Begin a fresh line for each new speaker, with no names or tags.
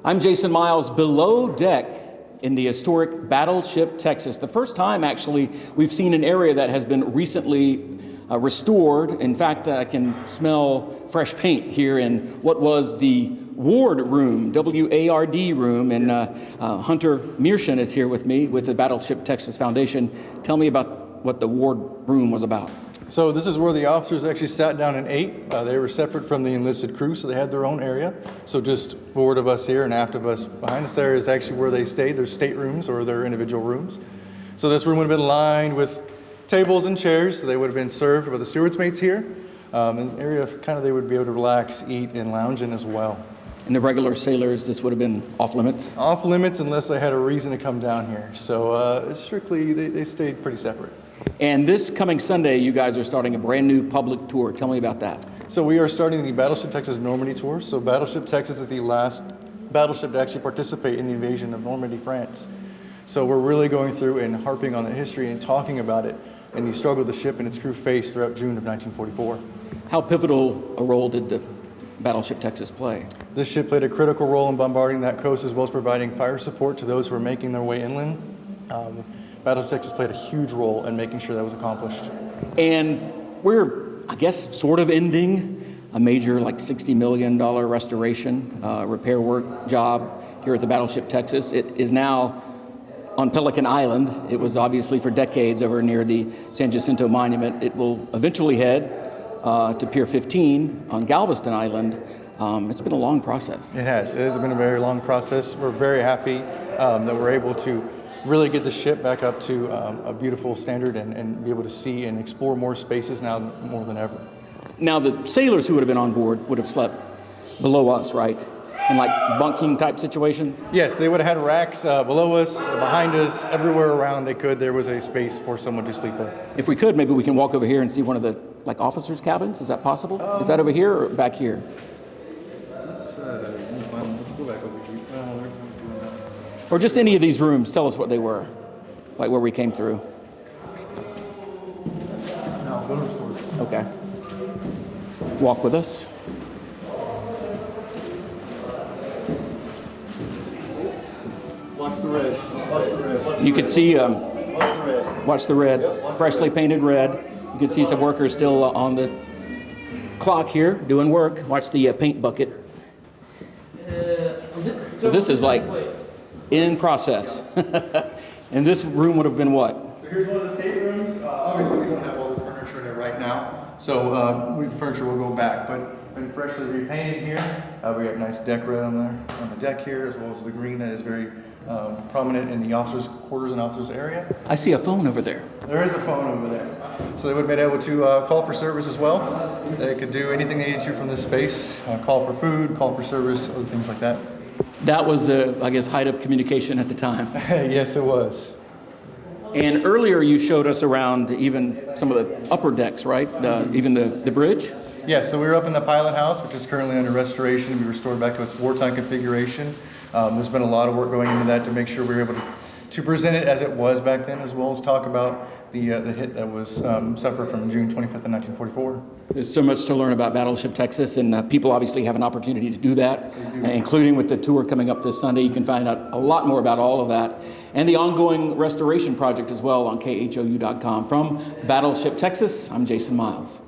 I'm Jason Miles, below deck in the historic Battleship Texas. The first time, actually, we've seen an area that has been recently restored. In fact, I can smell fresh paint here in what was the Ward Room, W-A-R-D room, and Hunter Meerschain is here with me with the Battleship Texas Foundation. Tell me about what the Ward Room was about.
So this is where the officers actually sat down and ate. They were separate from the enlisted crew, so they had their own area. So just forward of us here and aft of us behind us there is actually where they stayed, their staterooms or their individual rooms. So this room would have been lined with tables and chairs, so they would have been served by the stewards' mates here. An area kind of they would be able to relax, eat, and lounge in as well.
And the regular sailors, this would have been off limits?
Off limits unless they had a reason to come down here. So strictly, they stayed pretty separate.
And this coming Sunday, you guys are starting a brand new public tour. Tell me about that.
So we are starting the Battleship Texas Normandy tour. So Battleship Texas is the last battleship to actually participate in the invasion of Normandy, France. So we're really going through and harping on the history and talking about it and the struggle the ship and its crew faced throughout June of 1944.
How pivotal a role did the Battleship Texas play?
This ship played a critical role in bombarding that coast as well as providing fire support to those who were making their way inland. Battleship Texas played a huge role in making sure that was accomplished.
And we're, I guess, sort of ending a major, like $60 million restoration, repair work job here at the Battleship Texas. It is now on Pelican Island. It was obviously for decades over near the San Jacinto Monument. It will eventually head to Pier 15 on Galveston Island. It's been a long process.
It has. It has been a very long process. We're very happy that we're able to really get the ship back up to a beautiful standard and be able to see and explore more spaces now more than ever.
Now, the sailors who would have been on board would have slept below us, right? In like bunking type situations?
Yes, they would have had racks below us, behind us, everywhere around they could. There was a space for someone to sleep in.
If we could, maybe we can walk over here and see one of the like officers' cabins. Is that possible? Is that over here or back here?
Let's go back over here.
Or just any of these rooms, tell us what they were, like where we came through.
No, go to the storage.
Okay. Walk with us.
Watch the red. Watch the red. Watch
You could see,
the red.
watch the red,
Yep,
freshly painted red. You can see some workers still on the clock here doing work. Watch the paint bucket. So this is like in process. And this room would have been what?
So here's one of the staterooms. Obviously, we don't have all the furniture in it right now, so the furniture will go back. But been freshly repainted here. We have nice deck red on the deck here, as well as the green that is very prominent in the officers' quarters and officers' area.
I see a phone over there.
There is a phone over there, so they would have been able to call for service as well. They could do anything they needed to from this space. Call for food, call for service, other things like that.
That was the, I guess, height of communication at the time.
Yes, it was.
And earlier you showed us around even some of the upper decks, right? Even the bridge?
Yes, so we were up in the pilot house, which is currently under restoration to be restored back to its wartime configuration. There's been a lot of work going into that to make sure we were able to present it as it was back then, as well as talk about the hit that was suffered from June 25th of 1944.
There's so much to learn about Battleship Texas, and people obviously have an opportunity to do that, including with the tour coming up this Sunday. You can find out a lot more about all of that, and the ongoing restoration project as well on KHOU.com. From Battleship Texas, I'm Jason Miles.